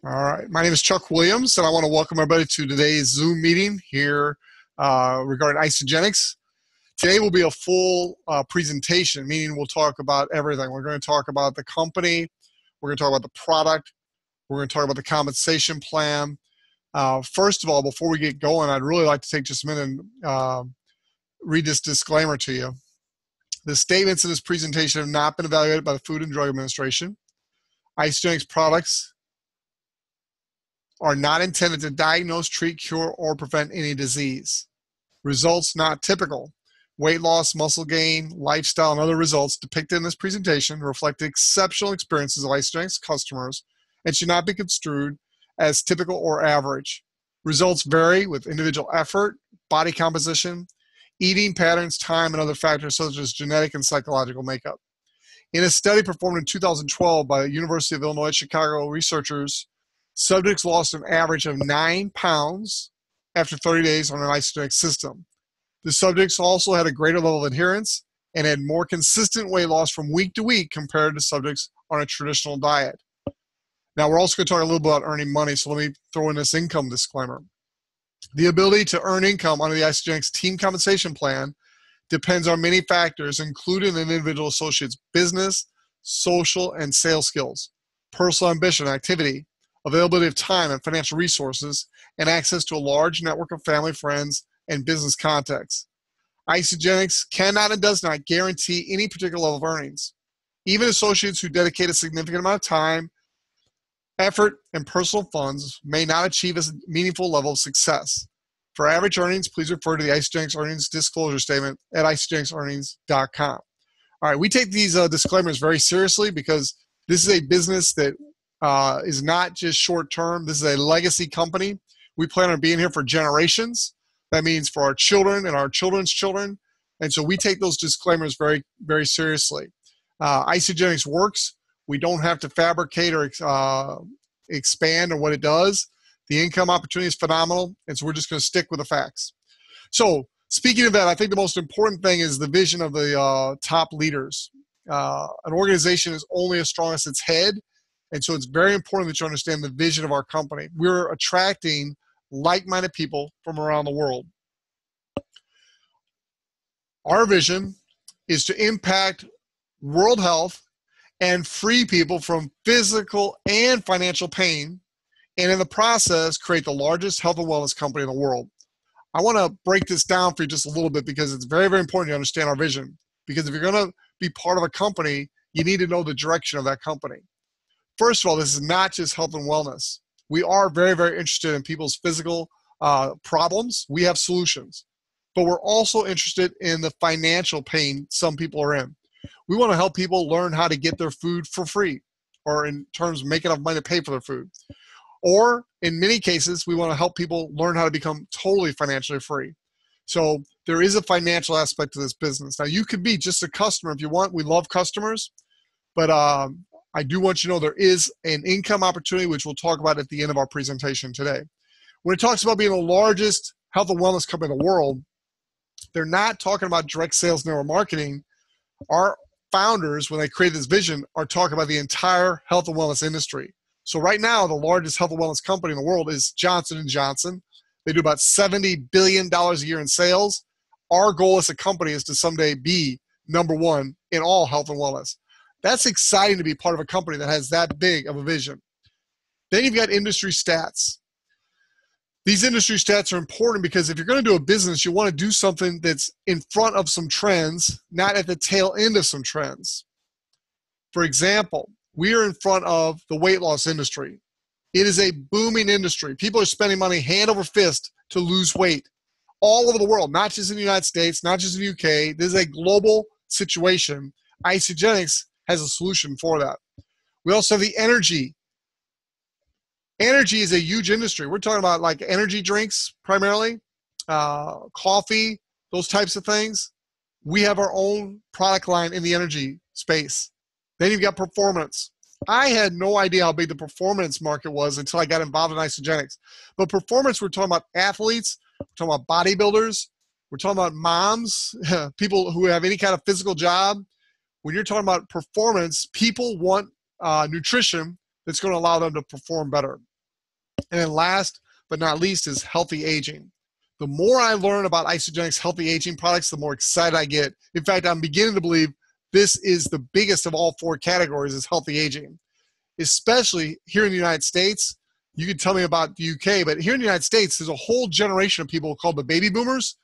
All right. My name is Chuck Williams, and I want to welcome everybody to today's Zoom meeting here regarding Isagenix. Today will be a full presentation, meaning we'll talk about everything. We're going to talk about the company. We're going to talk about the product. We're going to talk about the compensation plan. First of all, before we get going, I'd really like to take just a minute and read this disclaimer to you. The statements in this presentation have not been evaluated by the Food and Drug Administration. Isagenix products are not intended to diagnose, treat, cure, or prevent any disease. Results not typical. Weight loss, muscle gain, lifestyle, and other results depicted in this presentation reflect the exceptional experiences of Isagenix customers and should not be construed as typical or average. Results vary with individual effort, body composition, eating patterns, time, and other factors such as genetic and psychological makeup. In a study performed in 2012 by the University of Illinois Chicago researchers, subjects lost an average of 9 pounds after 30 days on an Isagenix system. The subjects also had a greater level of adherence and had more consistent weight loss from week to week compared to subjects on a traditional diet. Now, we're also going to talk a little bit about earning money, so let me throw in this income disclaimer. The ability to earn income under the Isagenix team compensation plan depends on many factors, including an individual associate's business, social, and sales skills, personal ambition and activity, availability of time and financial resources, and access to a large network of family, friends, and business contacts. Isagenix cannot and does not guarantee any particular level of earnings. Even associates who dedicate a significant amount of time, effort, and personal funds may not achieve a meaningful level of success. For average earnings, please refer to the Isagenix earnings disclosure statement at isagenixearnings.com. All right, we take these disclaimers very seriously because this is a business that is not just short-term. This is a legacy company. We plan on being here for generations. That means for our children and our children's children. And so we take those disclaimers very, very seriously. Isagenix works. We don't have to fabricate or expand on what it does. The income opportunity is phenomenal, and so we're just going to stick with the facts. So speaking of that, I think the most important thing is the vision of the top leaders. An organization is only as strong as its head, and so it's very important that you understand the vision of our company. We're attracting like-minded people from around the world. Our vision is to impact world health and free people from physical and financial pain, and in the process, create the largest health and wellness company in the world. I want to break this down for you just a little bit because it's very, very important to understand our vision. Because if you're going to be part of a company, you need to know the direction of that company. First of all, this is not just health and wellness. We are very, very interested in people's physical problems. We have solutions. But we're also interested in the financial pain some people are in. We want to help people learn how to get their food for free, or in terms of making enough money to pay for their food. Or in many cases, we want to help people learn how to become totally financially free. So there is a financial aspect to this business. Now, you could be just a customer if you want. We love customers. But I do want you to know there is an income opportunity, which we'll talk about at the end of our presentation today. When it talks about being the largest health and wellness company in the world, they're not talking about direct sales network marketing. Our founders, when they created this vision, are talking about the entire health and wellness industry. So right now, the largest health and wellness company in the world is Johnson & Johnson. They do about $70 billion a year in sales. Our goal as a company is to someday be number one in all health and wellness. That's exciting to be part of a company that has that big of a vision. Then you've got industry stats. These industry stats are important because if you're going to do a business, you want to do something that's in front of some trends, not at the tail end of some trends. For example, we are in front of the weight loss industry. It is a booming industry. People are spending money hand over fist to lose weight all over the world, not just in the United States, not just in the UK. This is a global situation. Isagenix has a solution for that. We also have the energy. Energy is a huge industry. We're talking about like energy drinks primarily, coffee, those types of things. We have our own product line in the energy space. Then you've got performance. I had no idea how big the performance market was until I got involved in Isagenix. But performance, we're talking about athletes, we're talking about bodybuilders, we're talking about moms, people who have any kind of physical job. When you're talking about performance, people want nutrition that's going to allow them to perform better. And then last but not least is healthy aging. The more I learn about Isagenix healthy aging products, the more excited I get. In fact, I'm beginning to believe this is the biggest of all four categories is healthy aging. Especially here in the United States. You can tell me about the UK, but here in the United States, there's a whole generation of people called the baby boomers,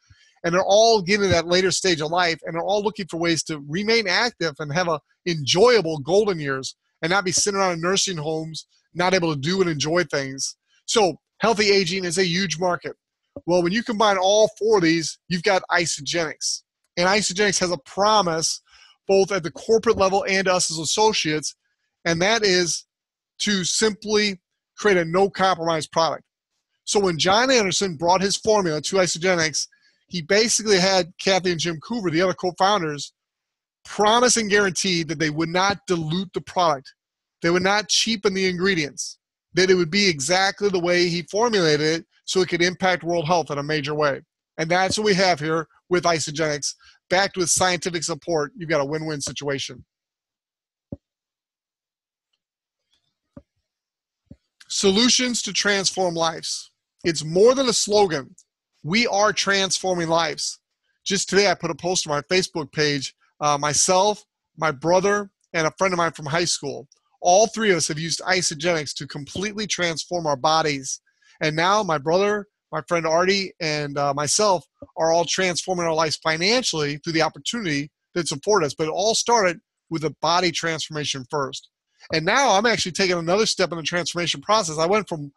and they're all getting to that later stage of life, and they're all looking for ways to remain active and have a enjoyable golden years and not be sitting around in nursing homes, not able to do and enjoy things. So healthy aging is a huge market. Well, when you combine all four of these, you've got Isagenix. And Isagenix has a promise both at the corporate level and us as associates, and that is to simply create a no-compromise product. So when John Anderson brought his formula to Isagenix, he basically had Kathy and Jim Coover, the other co-founders, promise and guarantee that they would not dilute the product. They would not cheapen the ingredients, that it would be exactly the way he formulated it so it could impact world health in a major way. And that's what we have here with Isagenix. Backed with scientific support, you've got a win-win situation. Solutions to transform lives. It's more than a slogan. We are transforming lives. Just today, I put a post on my Facebook page. Myself, my brother, and a friend of mine from high school. All three of us have used Isagenix to completely transform our bodies. And now my brother, my friend Artie, and myself are all transforming our lives financially through the opportunity that's afforded us. But it all started with a body transformation first. And now I'm actually taking another step in the transformation process. I went from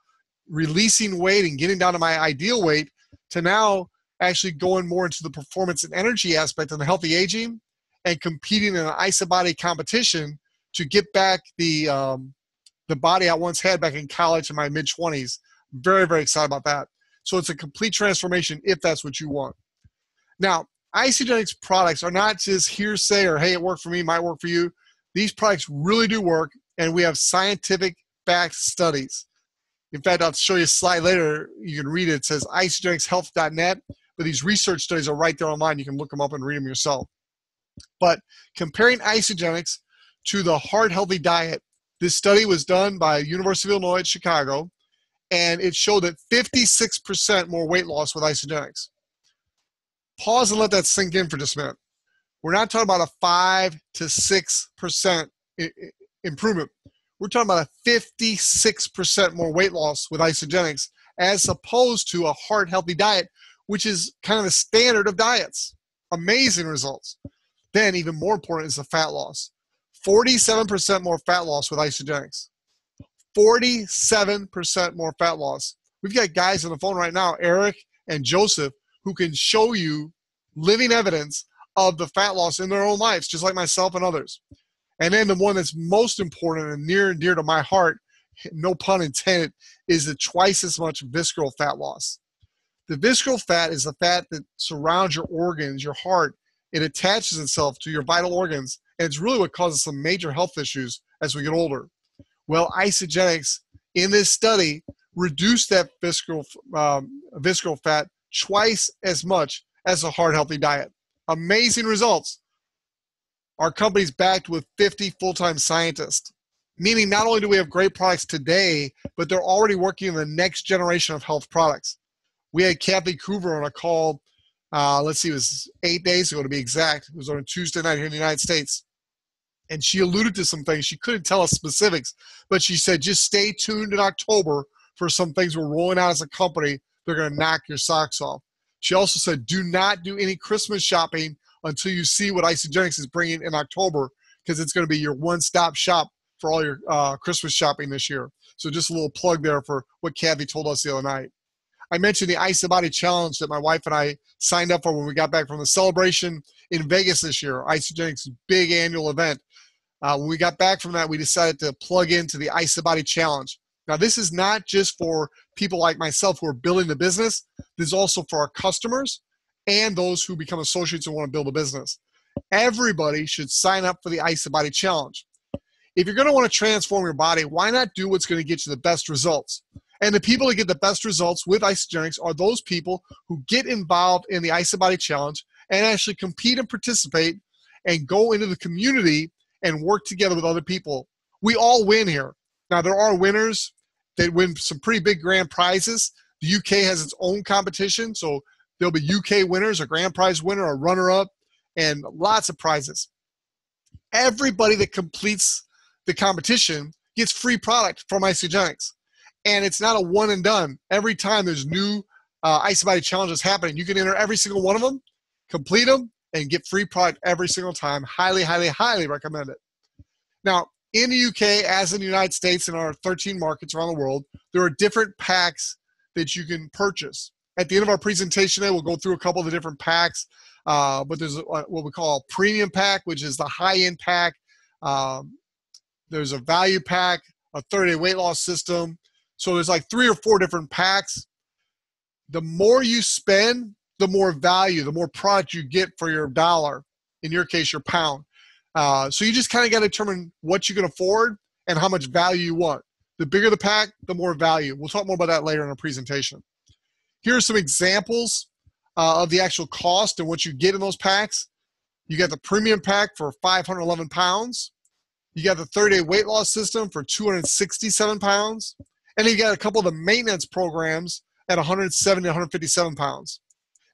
releasing weight and getting down to my ideal weight to now actually going more into the performance and energy aspect and the healthy aging and competing in an ISABody competition to get back the body I once had back in college in my mid-20s. Very, very excited about that. So it's a complete transformation if that's what you want. Now, Isagenix products are not just hearsay or, hey, it worked for me, might work for you. These products really do work, and we have scientific-backed studies. In fact, I'll show you a slide later. You can read it. It says isagenixhealth.net, but these research studies are right there online. You can look them up and read them yourself. But comparing Isagenix to the Heart Healthy Diet, this study was done by University of Illinois at Chicago, and it showed that 56% more weight loss with Isagenix. Pause and let that sink in for just a minute. We're not talking about a 5 to 6% improvement. We're talking about a 56% more weight loss with Isagenix as opposed to a heart healthy diet, which is kind of the standard of diets. Amazing results. Then even more important is the fat loss. 47% more fat loss with Isagenix. 47% more fat loss. We've got guys on the phone right now, Eric and Joseph, who can show you living evidence of the fat loss in their own lives, just like myself and others. And then the one that's most important and near and dear to my heart, no pun intended, is the twice as much visceral fat loss. The visceral fat is the fat that surrounds your organs, your heart. It attaches itself to your vital organs, and it's really what causes some major health issues as we get older. Well, Isagenix, in this study, reduced that visceral fat twice as much as a heart-healthy diet. Amazing results. Our company's backed with 50 full-time scientists, meaning not only do we have great products today, but they're already working on the next generation of health products. We had Kathy Coover on a call, it was 8 days ago to be exact. It was on a Tuesday night here in the United States. And she alluded to some things. She couldn't tell us specifics, but she said, just stay tuned in October for some things we're rolling out as a company. They're going to knock your socks off. She also said, do not do any Christmas shopping until you see what Isagenix is bringing in October, because it's going to be your one-stop shop for all your Christmas shopping this year. So just a little plug there for what Kathy told us the other night. I mentioned the ISABody Challenge that my wife and I signed up for when we got back from the celebration in Vegas this year, Isagenix's big annual event. When we got back from that, we decided to plug into the ISABody Challenge. Now, this is not just for people like myself who are building the business. This is also for our customers and those who become associates and want to build a business. Everybody should sign up for the ISABody Challenge. If you're going to want to transform your body, why not do what's going to get you the best results? And the people that get the best results with Isagenix are those people who get involved in the ISABody Challenge and actually compete and participate and go into the community and work together with other people. We all win here. Now, there are winners They win some pretty big grand prizes. The UK has its own competition, so there'll be UK winners, a grand prize winner, a runner-up, and lots of prizes. Everybody that completes the competition gets free product from Isagenix. And it's not a one and done. Every time there's new IsaBody challenges happening, you can enter every single one of them, complete them, and get free product every single time. Highly, highly, highly recommend it. Now, in the UK, as in the United States and our 13 markets around the world, there are different packs that you can purchase. At the end of our presentation today, we'll go through a couple of the different packs, but there's what we call a premium pack, which is the high-end pack. There's a value pack, a 30-day weight loss system. So there's like 3 or 4 different packs. The more you spend, the more value, the more product you get for your dollar, in your case, your pound. So you just kind of got to determine what you can afford and how much value you want. The bigger the pack, the more value. We'll talk more about that later in our presentation. Here are some examples of the actual cost and what you get in those packs. You got the premium pack for 511 pounds. You got the 30-day weight loss system for 267 pounds. And then you got a couple of the maintenance programs at 170 to 157 pounds.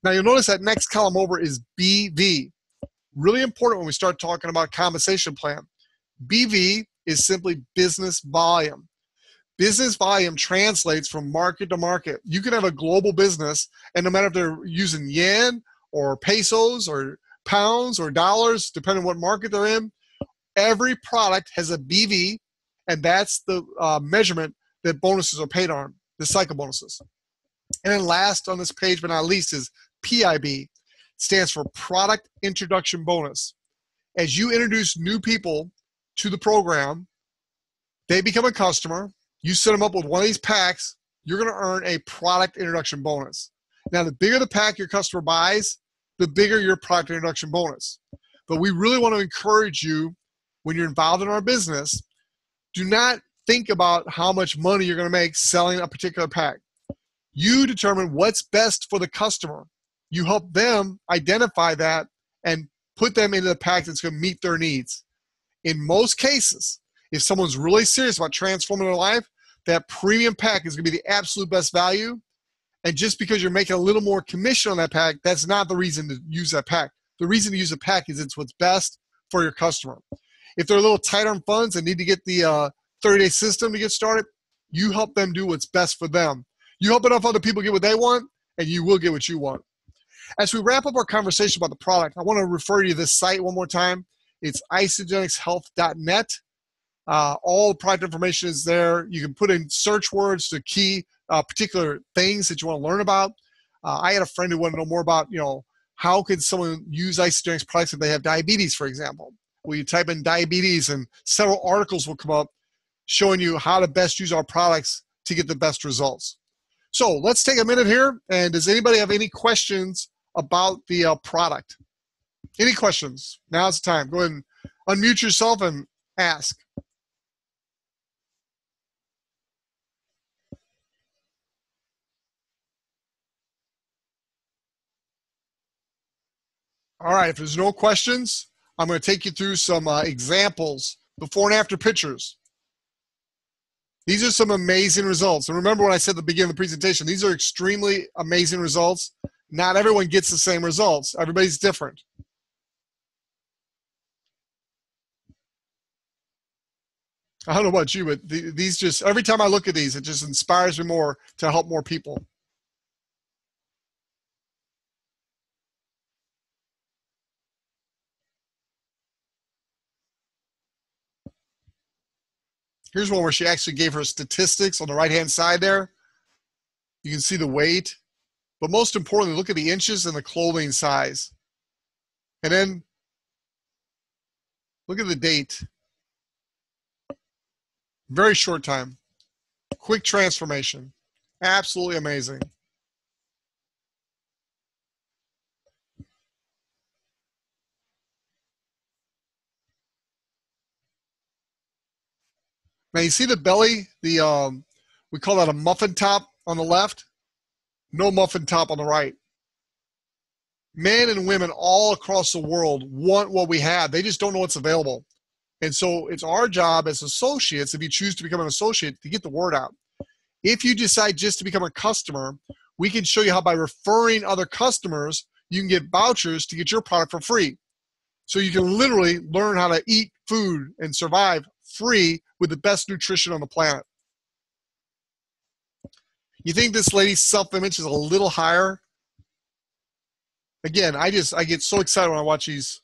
Now you'll notice that next column over is BV. Really important when we start talking about compensation plan. BV is simply business volume. Business volume translates from market to market. You can have a global business, and no matter if they're using yen or pesos or pounds or dollars, depending on what market they're in, every product has a BV, and that's the measurement that bonuses are paid on, the cycle bonuses. And then last on this page, but not least, is PIB. Stands for Product Introduction Bonus. As you introduce new people to the program, they become a customer. You set them up with one of these packs, you're going to earn a product introduction bonus. Now, the bigger the pack your customer buys, the bigger your product introduction bonus. But we really want to encourage you, when you're involved in our business, do not think about how much money you're going to make selling a particular pack. You determine what's best for the customer. You help them identify that and put them into the pack that's going to meet their needs. In most cases, if someone's really serious about transforming their life, that premium pack is going to be the absolute best value. And just because you're making a little more commission on that pack, that's not the reason to use that pack. The reason to use a pack is it's what's best for your customer. If they're a little tight on funds and need to get the 30-day system to get started, you help them do what's best for them. You help enough other people get what they want, and you will get what you want. As we wrap up our conversation about the product, I want to refer you to this site one more time. It's isagenixhealth.net. All the product information is there. You can put in search words to key particular things that you want to learn about. I had a friend who wanted to know more about, how could someone use Isagenix products if they have diabetes, for example. Well, you type in diabetes and several articles will come up showing you how to best use our products to get the best results. So let's take a minute here. And does anybody have any questions about the product? Any questions? Now's the time. Go ahead and unmute yourself and ask. All right, if there's no questions, I'm going to take you through some examples, before and after pictures. These are some amazing results. And remember what I said at the beginning of the presentation, these are extremely amazing results. Not everyone gets the same results. Everybody's different. I don't know about you, but these just, every time I look at these, it just inspires me more to help more people. Here's one where she actually gave her statistics on the right-hand side there. You can see the weight. But most importantly, look at the inches and the clothing size. And then look at the date. Very short time. Quick transformation. Absolutely amazing. Now you see the belly, we call that a muffin top on the left. No muffin top on the right. Men and women all across the world want what we have. They just don't know what's available. And so it's our job as associates, if you choose to become an associate, to get the word out. If you decide just to become a customer, we can show you how by referring other customers, you can get vouchers to get your product for free. So you can literally learn how to eat food and survive free with the best nutrition on the planet. You think this lady's self-image is a little higher? Again, I get so excited when I watch these.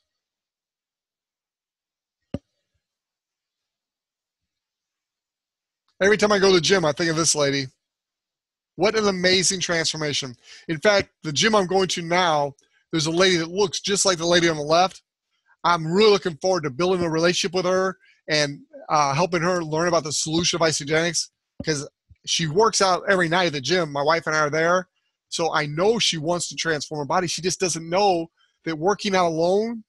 Every time I go to the gym, I think of this lady. What an amazing transformation. In fact, the gym I'm going to now, there's a lady that looks just like the lady on the left. I'm really looking forward to building a relationship with her and helping her learn about the solution of Isagenix, because she works out every night at the gym. My wife and I are there. So I know she wants to transform her body. She just doesn't know that working out alone,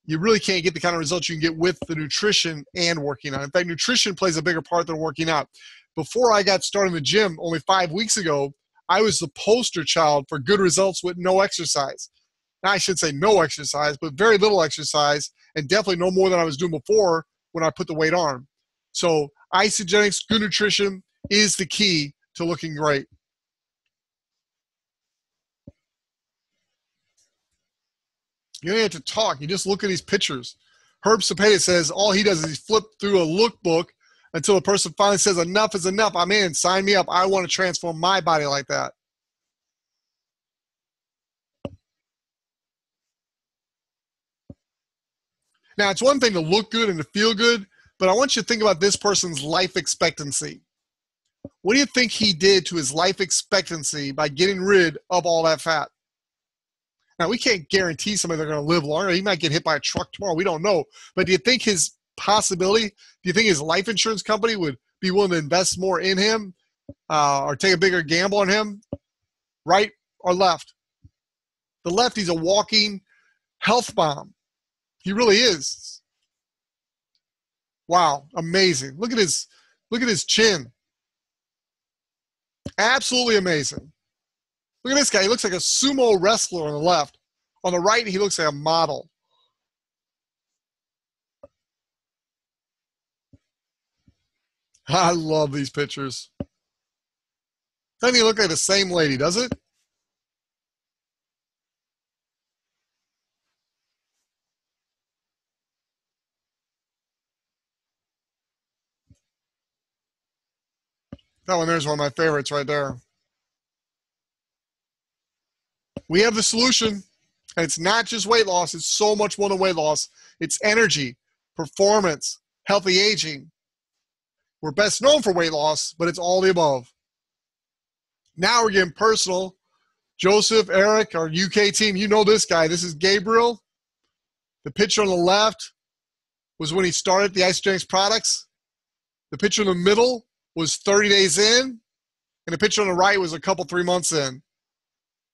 you really can't get the kind of results you can get with the nutrition and working out. In fact, nutrition plays a bigger part than working out. Before I got started in the gym only 5 weeks ago, I was the poster child for good results with no exercise. Now, I should say no exercise, but very little exercise, and definitely no more than I was doing before when I put the weight on. So Isagenix, good nutrition is the key to looking great. You don't have to talk. You just look at these pictures. Herb Cepeda says all he does is flip through a lookbook until the person finally says enough is enough. I'm in. Sign me up. I want to transform my body like that. Now, it's one thing to look good and to feel good, but I want you to think about this person's life expectancy. What do you think he did to his life expectancy by getting rid of all that fat? Now, we can't guarantee somebody they're going to live longer. He might get hit by a truck tomorrow. We don't know. But do you think his possibility, do you think his life insurance company would be willing to invest more in him or take a bigger gamble on him? Right or left? The left, he's a walking health bomb. He really is. Wow, amazing. Look at his chin. Absolutely amazing. Look at this guy. He looks like a sumo wrestler on the left. On the right, he looks like a model. I love these pictures. Doesn't he look like the same lady, does it? That one there's one of my favorites right there. We have the solution, and it's not just weight loss. It's so much more than weight loss. It's energy, performance, healthy aging. We're best known for weight loss, but it's all the above. Now we're getting personal. Joseph, Eric, our UK team, you know this guy. This is Gabriel. The picture on the left was when he started the Isagenix products. The picture in the middle was 30 days in, and the picture on the right was a couple, 3 months in.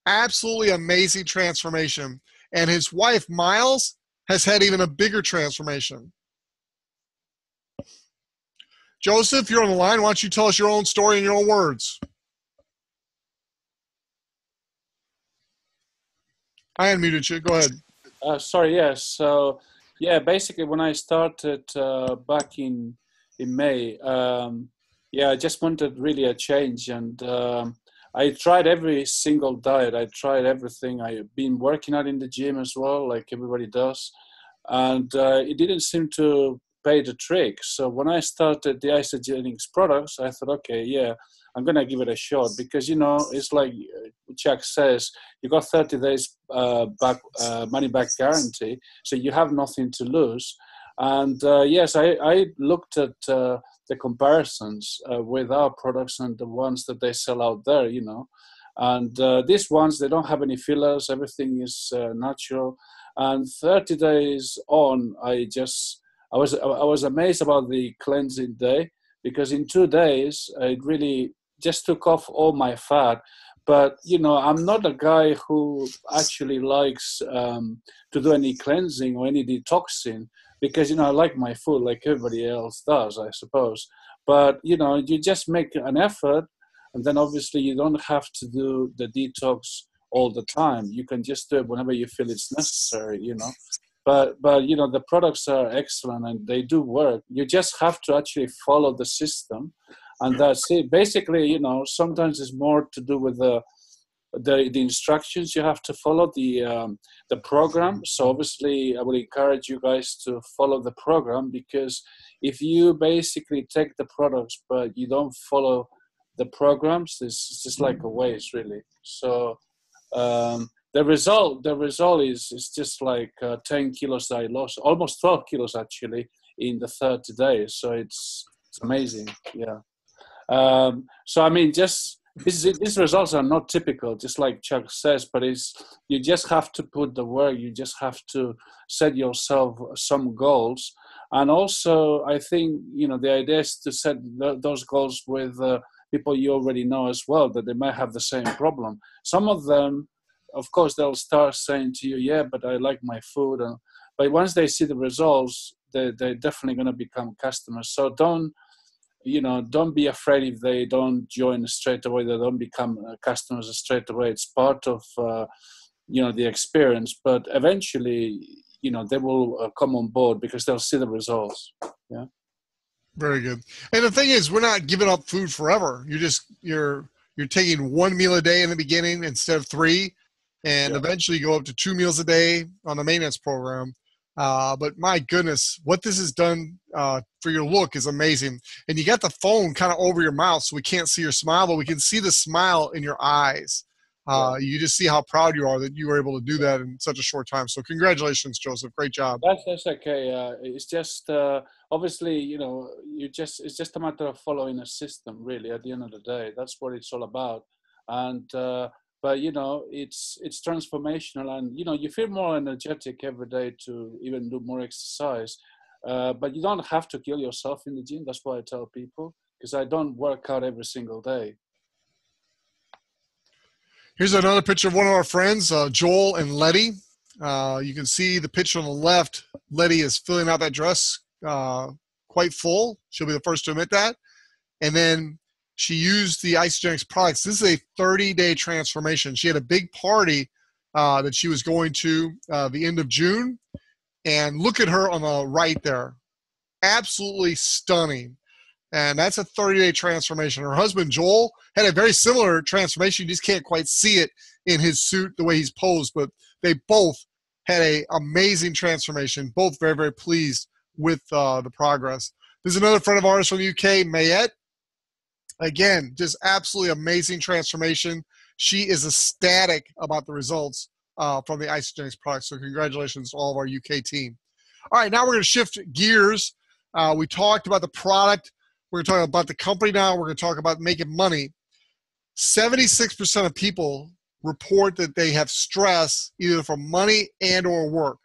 Absolutely amazing transformation. And his wife, Miles, has had even a bigger transformation. Joseph, you're on the line. Why don't you tell us your own story in your own words? I unmuted you. Go ahead. Sorry, yes. So, yeah, basically when I started back in May, I just wanted really a change. And I tried every single diet. I tried everything. I've been working out in the gym as well, like everybody does. And it didn't seem to pay the trick. So when I started the Isagenix products, I thought, okay, yeah, I'm going to give it a shot because, you know, it's like Chuck says, you got 30 days money back guarantee. So you have nothing to lose. And yes, I looked at the comparisons with our products and the ones that they sell out there, you know. And these ones, they don't have any fillers. Everything is natural. And 30 days on, I was amazed about the cleansing day because in 2 days, it really just took off all my fat. But, you know, I'm not a guy who actually likes to do any cleansing or any detoxing because, you know, I like my food like everybody else does, I suppose. But, you know, you just make an effort and then obviously you don't have to do the detox all the time. You can just do it whenever you feel it's necessary, you know. But you know, the products are excellent and they do work. You just have to actually follow the system. and that's it. Basically, you know, sometimes it's more to do with the instructions you have to follow, the program. So obviously I would encourage you guys to follow the program, because if you basically take the products but you don't follow the programs, it's just like a waste, really. So the result is just like 10 kilos that I lost, almost 12 kilos actually in the 30 days. So it's amazing. Yeah. So I mean, just these results are not typical, just like Chuck says, but you just have to put the work. You just have to set yourself some goals, and also I think, you know, the idea is to set those goals with people you already know as well, that they might have the same problem. Some of them, of course, they'll start saying to you, "Yeah, but I like my food," but once they see the results, they're definitely going to become customers. So don't be afraid if they don't join straight away, they don't become customers straight away. It's part of, the experience, but eventually, they will come on board because they'll see the results. Yeah. Very good. And the thing is, we're not giving up food forever. You're taking one meal a day in the beginning instead of 3, and eventually you go up to 2 meals a day on the maintenance program. But my goodness, what this has done for your look is amazing. And you got the phone kind of over your mouth, so we can't see your smile, but we can see the smile in your eyes. You just see how proud you are that you were able to do that in such a short time. So congratulations, Joseph. Great job. That's okay. It's just obviously, it's just a matter of following a system, really. At the end of the day, that's what it's all about. And but it's transformational, and you feel more energetic every day to even do more exercise. But you don't have to kill yourself in the gym. That's what I tell people, because I don't work out every single day. Here's another picture of one of our friends, Joel and Letty. You can see the picture on the left. Letty is filling out that dress quite full. She'll be the first to admit that. And then she used the Isagenix products. This is a 30-day transformation. She had a big party that she was going to the end of June. And look at her on the right there. Absolutely stunning. And that's a 30-day transformation. Her husband, Joel, had a very similar transformation. You just can't quite see it in his suit, the way he's posed. But they both had an amazing transformation, both very, very pleased with the progress. There's another friend of ours from the UK, Mayette. Again, just absolutely amazing transformation. She is ecstatic about the results from the Isagenix products. So congratulations to all of our UK team. All right, now we're going to shift gears. We talked about the product. We're going to talk about the company now. We're going to talk about making money. 76% of people report that they have stress either from money and or work.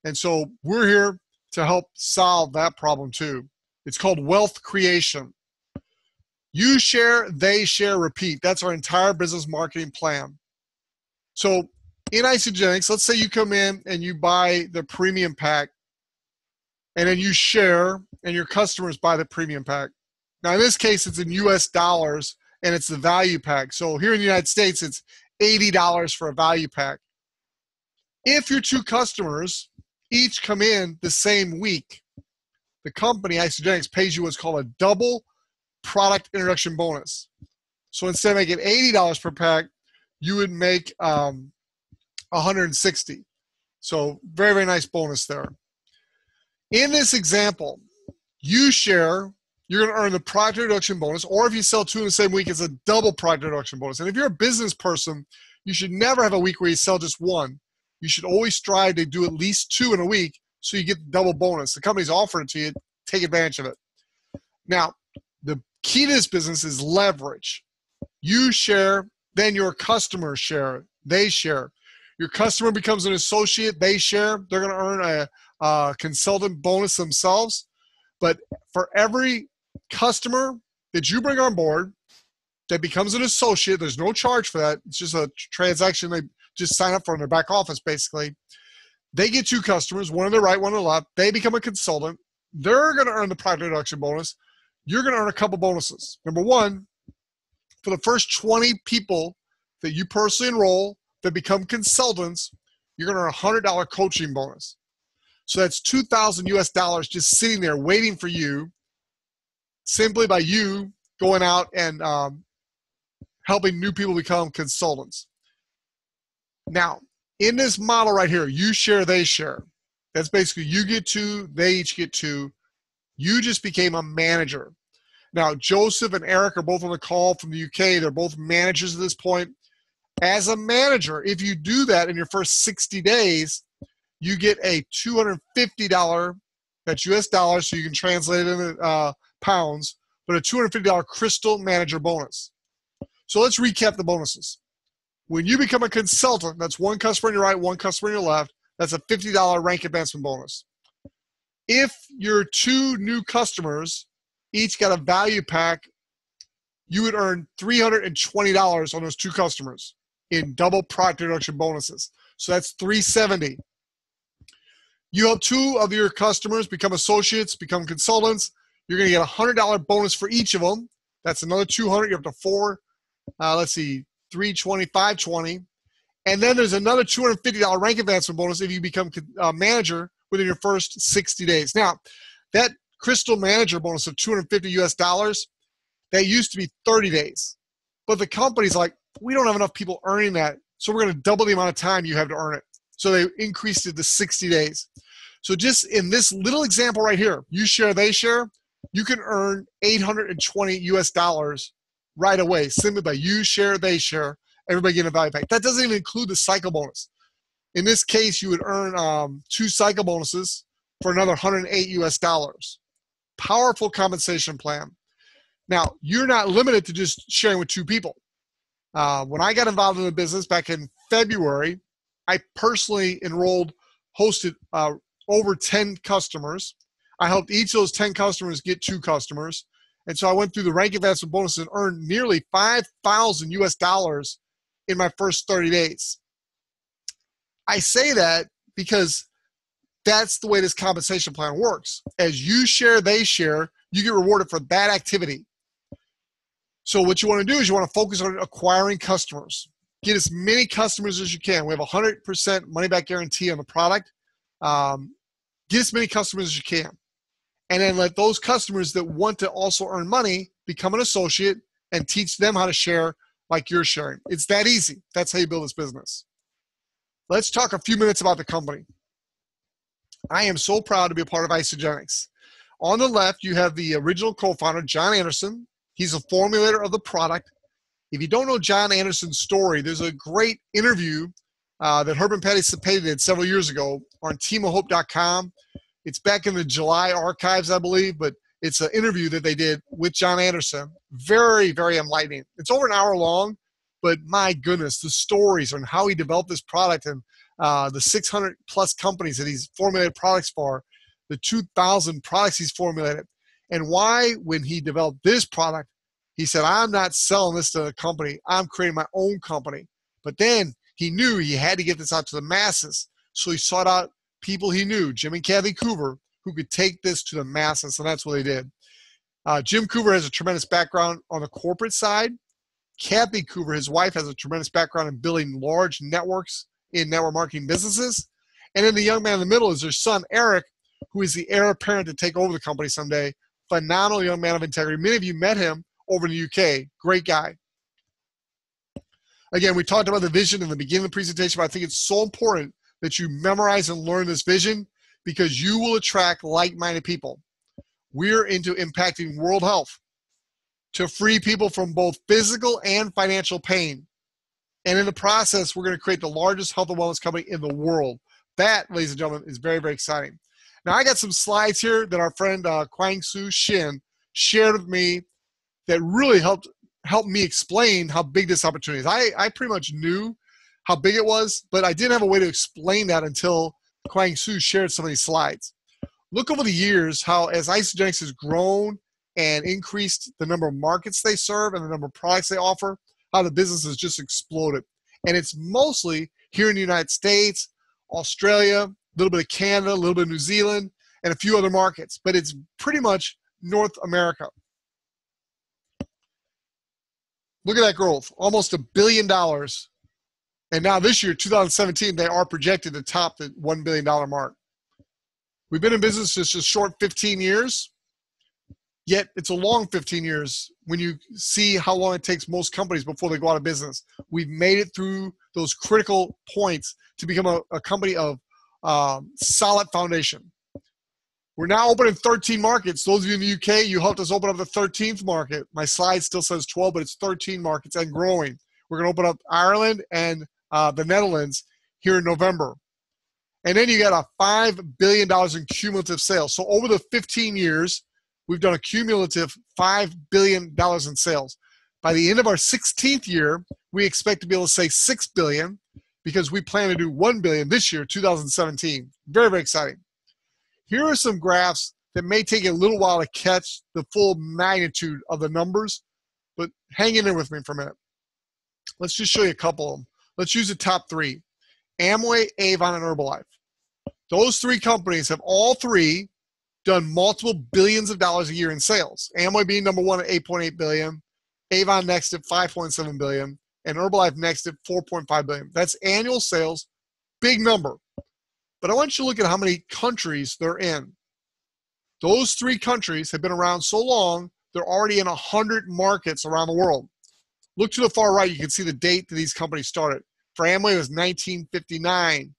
And so we're here to help solve that problem too. It's called wealth creation. You share, they share, repeat. That's our entire business marketing plan. So in Isagenix, let's say you come in and you buy the premium pack, and then you share, and your customers buy the premium pack. Now, in this case, it's in US dollars, and it's the value pack. So here in the United States, it's $80 for a value pack. If your 2 customers each come in the same week, the company, Isagenix, pays you what's called a double product introduction bonus. So instead of making $80 per pack, you would make $160. So very, very nice bonus there. In this example, you share, you're going to earn the product introduction bonus, or if you sell 2 in the same week, it's a double product introduction bonus. And if you're a business person, you should never have a week where you sell just 1. You should always strive to do at least 2 in a week so you get the double bonus. The company's offering it to you. Take advantage of it. Now, the key to this business is leverage. You share, then your customers share. They share. Your customer becomes an associate. They share. They're going to earn a consultant bonus themselves. But for every customer that you bring on board that becomes an associate, there's no charge for that. It's just a transaction they just sign up for in their back office, basically. They get 2 customers, one on the right, one on the left. They become a consultant. They're going to earn the product introduction bonus. You're going to earn a couple bonuses. Number 1, for the first 20 people that you personally enroll that become consultants, you're going to earn a $100 coaching bonus. So that's $2,000 US just sitting there waiting for you simply by you going out and helping new people become consultants. Now, in this model right here, you share, they share. That's basically you get two, they each get two. You just became a manager. Now, Joseph and Eric are both on the call from the UK. They're both managers at this point. As a manager, if you do that in your first 60 days, you get a $250, that's US dollars, so you can translate it into pounds, but a $250 crystal manager bonus. So let's recap the bonuses. When you become a consultant, that's one customer on your right, one customer on your left, that's a $50 rank advancement bonus. If your two new customers each got a value pack, you would earn $320 on those two customers in double product introduction bonuses. So that's $370. You help two of your customers become associates, become consultants. You're going to get a $100 bonus for each of them. That's another $200. You're up to four. Let's see, $320, $520. And then there's another $250 rank advancement bonus if you become a manager within your first 60 days. Now, that crystal manager bonus of $250 US dollars, that used to be 30 days. But the company's like, we don't have enough people earning that, so we're going to double the amount of time you have to earn it. So they increased it to 60 days. So just in this little example right here, you share, they share, you can earn $820 US dollars right away, simply by you share, they share, everybody getting a value pack. That doesn't even include the cycle bonus. In this case, you would earn 2 cycle bonuses for another $108 US dollars. Powerful compensation plan. Now, you're not limited to just sharing with 2 people. When I got involved in the business back in February, I personally hosted over 10 customers. I helped each of those 10 customers get 2 customers. And so I went through the rank advancement bonus and earned nearly 5,000 US dollars in my first 30 days. I say that because that's the way this compensation plan works. As you share, they share, you get rewarded for that activity. So what you want to do is you want to focus on acquiring customers. Get as many customers as you can. We have a 100% money-back guarantee on the product. Get as many customers as you can. And then let those customers that want to also earn money become an associate and teach them how to share like you're sharing. It's that easy. That's how you build this business. Let's talk a few minutes about the company. I am so proud to be a part of Isagenix. On the left, you have the original co-founder, John Anderson. He's a formulator of the product. If you don't know John Anderson's story, there's a great interview that Herb and Patty Cepeda did several years ago on teamofhope.com. It's back in the July archives, I believe, but it's an interview that they did with John Anderson. Very, very enlightening. It's over an hour long, but my goodness, the stories on how he developed this product and the 600 plus companies that he's formulated products for, the 2,000 products he's formulated, and why when he developed this product, he said, I'm not selling this to a company. I'm creating my own company. But then he knew he had to get this out to the masses. So he sought out people he knew, Jim and Kathy Coover, who could take this to the masses, and that's what they did. Jim Coover has a tremendous background on the corporate side. Kathy Coover, his wife, has a tremendous background in building large networks in network marketing businesses. And then the young man in the middle is their son, Eric, who is the heir apparent to take over the company someday. Phenomenal young man of integrity. Many of you met him over in the UK. Great guy. Again, we talked about the vision in the beginning of the presentation, but I think it's so important that you memorize and learn this vision because you will attract like-minded people. We're into impacting world health to free people from both physical and financial pain. And in the process, we're going to create the largest health and wellness company in the world. That, ladies and gentlemen, is very, very exciting. Now, I got some slides here that our friend Kwang-Soo Shin shared with me that really helped me explain how big this opportunity is. I pretty much knew how big it was, but I didn't have a way to explain that until Kwang-Soo shared some of these slides. Look over the years how as Isagenix has grown and increased the number of markets they serve and the number of products they offer, how the business has just exploded. And it's mostly here in the United States, Australia, a little bit of Canada, a little bit of New Zealand, and a few other markets, but it's pretty much North America. Look at that growth, almost $1 billion. And now this year, 2017, they are projected to top the $1 billion mark. We've been in business just a short 15 years. Yet it's a long 15 years when you see how long it takes most companies before they go out of business. We've made it through those critical points to become a company of solid foundation. We're now open in 13 markets. Those of you in the UK, you helped us open up the 13th market. My slide still says 12, but it's 13 markets and growing. We're going to open up Ireland and the Netherlands here in November. And then you got a $5 billion in cumulative sales. So over the 15 years, we've done a cumulative $5 billion in sales. By the end of our 16th year, we expect to be able to say $6 billion because we plan to do $1 billion this year, 2017. Very, very exciting. Here are some graphs that may take a little while to catch the full magnitude of the numbers, but hang in there with me for a minute. Let's just show you a couple of them. Let's use the top three: Amway, Avon, and Herbalife. Those three companies have all three done multiple billions of dollars a year in sales. Amway being number one at $8.8 billion, Avon next at $5.7 billion, and Herbalife next at $4.5 billion. That's annual sales, big number. But I want you to look at how many countries they're in. Those three countries have been around so long, they're already in 100 markets around the world. Look to the far right, you can see the date that these companies started. For Amway, it was 1959.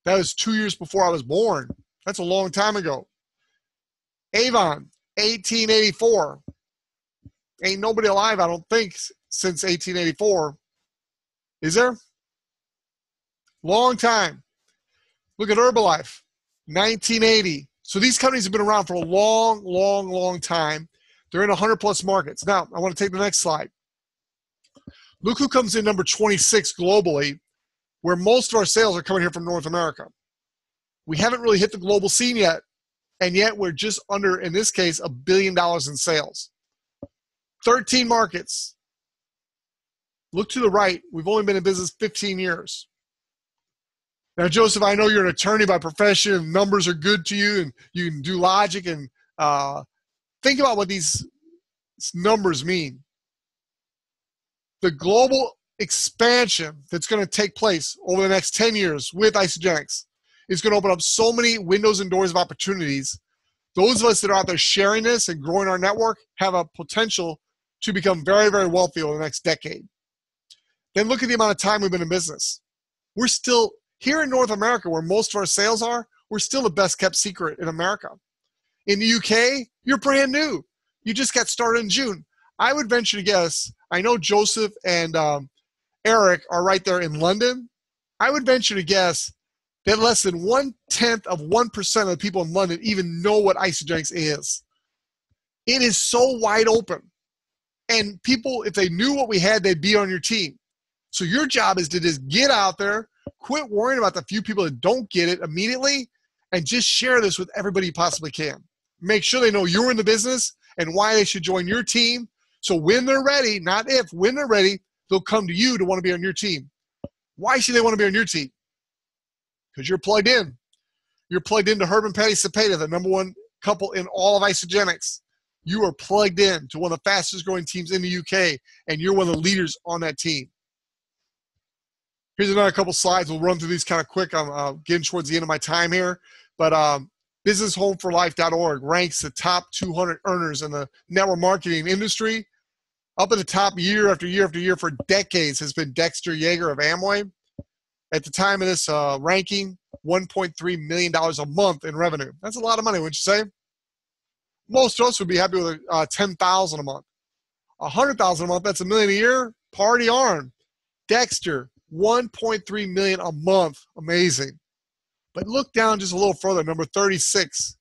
That was 2 years before I was born. That's a long time ago. Avon, 1884. Ain't nobody alive, I don't think, since 1884. Is there? Long time. Look at Herbalife, 1980. So these companies have been around for a long, long, long time. They're in 100 plus markets. Now, I want to take the next slide. Look who comes in number 26 globally, where most of our sales are coming here from North America. We haven't really hit the global scene yet, and yet we're just under, in this case, $1 billion in sales. 13 markets. Look to the right. We've only been in business 15 years. Now, Joseph, I know you're an attorney by profession, and numbers are good to you, and you can do logic, and think about what these numbers mean. The global expansion that's going to take place over the next 10 years with Isagenix is going to open up so many windows and doors of opportunities. Those of us that are out there sharing this and growing our network have a potential to become very, very wealthy over the next decade. Then look at the amount of time we've been in business. We're still, here in North America, where most of our sales are, we're still the best kept secret in America. In the UK, you're brand new. You just got started in June. I would venture to guess, I know Joseph and Eric are right there in London. I would venture to guess that less than 1/10 of 1% of the people in London even know what Isagenix is. It is so wide open. And people, if they knew what we had, they'd be on your team. So your job is to just get out there, quit worrying about the few people that don't get it immediately, and just share this with everybody you possibly can. Make sure they know you're in the business and why they should join your team. So when they're ready, not if, when they're ready, they'll come to you to want to be on your team. Why should they want to be on your team? Because you're plugged in. You're plugged into Herb and Patty Cepeda, the number one couple in all of Isagenix. You are plugged in to one of the fastest growing teams in the UK, and you're one of the leaders on that team. Here's another couple slides. We'll run through these kind of quick. I'm getting towards the end of my time here. But businesshomeforlife.org ranks the top 200 earners in the network marketing industry. Up at the top year after year after year for decades has been Dexter Yeager of Amway. At the time of this ranking, $1.3 million a month in revenue. That's a lot of money, wouldn't you say? Most of us would be happy with $10,000 a month. $100,000 a month, that's $1 million a year. Party on. Dexter, $1.3 million a month. Amazing. But look down just a little further, number 36.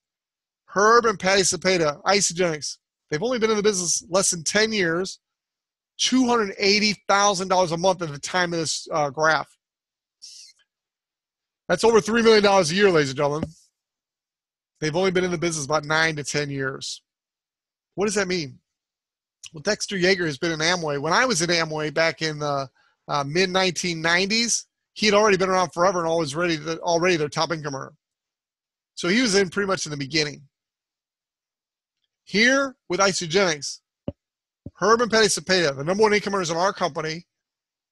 Herb and Patty Cepeda, Isagenix. They've only been in the business less than 10 years, $280,000 a month at the time of this graph. That's over $3 million a year, ladies and gentlemen. They've only been in the business about 9 to 10 years. What does that mean? Well, Dexter Yeager has been in Amway. When I was in Amway back in the mid-1990s, he had already been around forever and already their top income earner. So he was in pretty much in the beginning. Here with Isagenix, Herb and Patty Cepeda, the number one income earners in our company,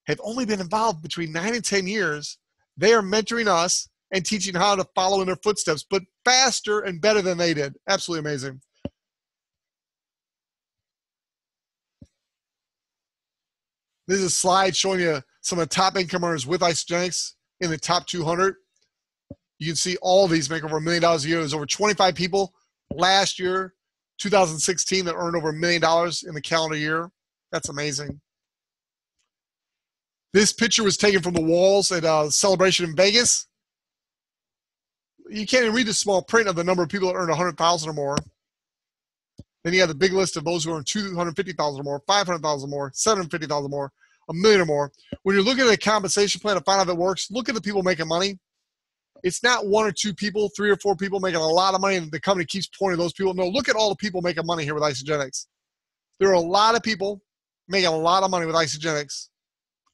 have only been involved between 9 and 10 years. They are mentoring us and teaching how to follow in their footsteps, but faster and better than they did. Absolutely amazing. This is a slide showing you some of the top income earners with Isagenix in the top 200. You can see all of these make over $1 million a year. There's over 25 people last year, 2016, that earned over $1 million in the calendar year. That's amazing. This picture was taken from the walls at a celebration in Vegas. You can't even read the small print of the number of people that earned $100,000 or more. Then you have the big list of those who earn $250,000 or more, $500,000 or more, $750,000 or more, $1 million or more. When you're looking at a compensation plan to find out if it works, look at the people making money. It's not one or two people, 3 or 4 people making a lot of money, and the company keeps pointing those people. No, look at all the people making money here with Isagenix. There are a lot of people making a lot of money with Isagenix.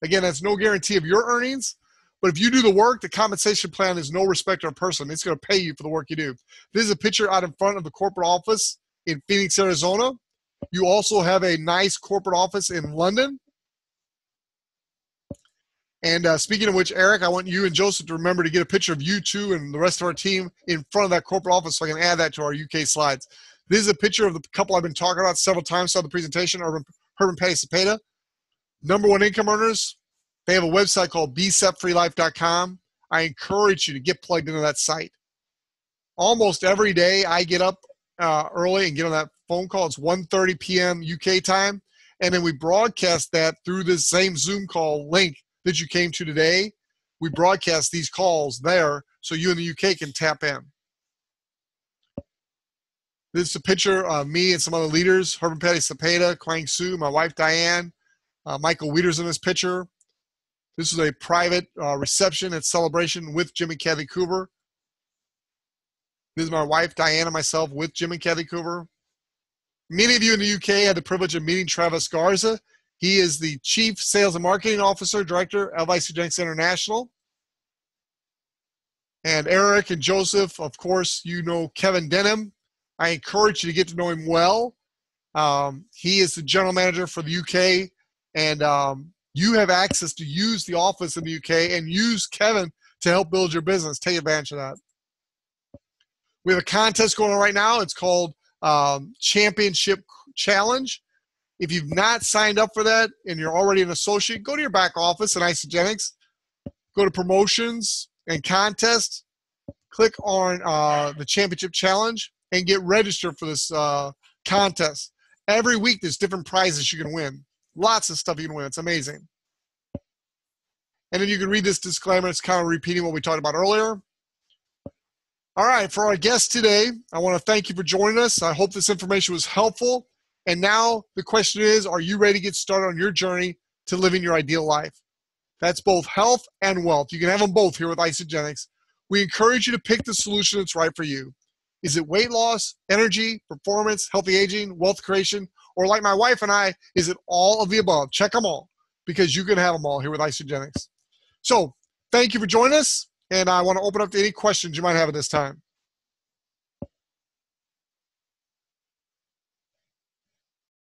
Again, that's no guarantee of your earnings, but if you do the work, the compensation plan is no respecter of person. It's going to pay you for the work you do. This is a picture out in front of the corporate office in Phoenix, Arizona. You also have a nice corporate office in London. And speaking of which, Eric, I want you and Joseph to remember to get a picture of you two and the rest of our team in front of that corporate office so I can add that to our UK slides. This is a picture of the couple I've been talking about several times throughout the presentation, Herb and Patty Cepeda. #1 income earners. They have a website called BSEPFreeLife.com. I encourage you to get plugged into that site. Almost every day I get up early and get on that phone call. It's 1:30 p.m. UK time. And then we broadcast that through this same Zoom call link that you came to today. We broadcast these calls there so you in the UK can tap in. This is a picture of me and some other leaders, Herb and Patty Cepeda, Kwang Su, my wife Diane, Michael Wieters in this picture. This is a private reception and celebration with Jim and Kathy Coover. This is my wife Diane and myself with Jim and Kathy Coover. Many of you in the UK had the privilege of meeting Travis Garza. He is the Chief Sales and Marketing Officer, Director of Isagenix International. And Eric and Joseph, of course, you know Kevin Denham. I encourage you to get to know him well. He is the General Manager for the UK, and you have access to use the office in the UK and use Kevin to help build your business. Take advantage of that. We have a contest going on right now. It's called Championship Challenge. If you've not signed up for that and you're already an associate, go to your back office in Isagenix, go to Promotions and Contest, click on the Championship Challenge, and get registered for this contest. Every week there's different prizes you can win. Lots of stuff you can win. It's amazing. And then you can read this disclaimer. It's kind of repeating what we talked about earlier. All right, for our guests today, I want to thank you for joining us. I hope this information was helpful. And now the question is, are you ready to get started on your journey to living your ideal life? That's both health and wealth. You can have them both here with Isagenix. We encourage you to pick the solution that's right for you. Is it weight loss, energy, performance, healthy aging, wealth creation, or like my wife and I, is it all of the above? Check them all, because you can have them all here with Isagenix. So thank you for joining us, and I want to open up to any questions you might have at this time.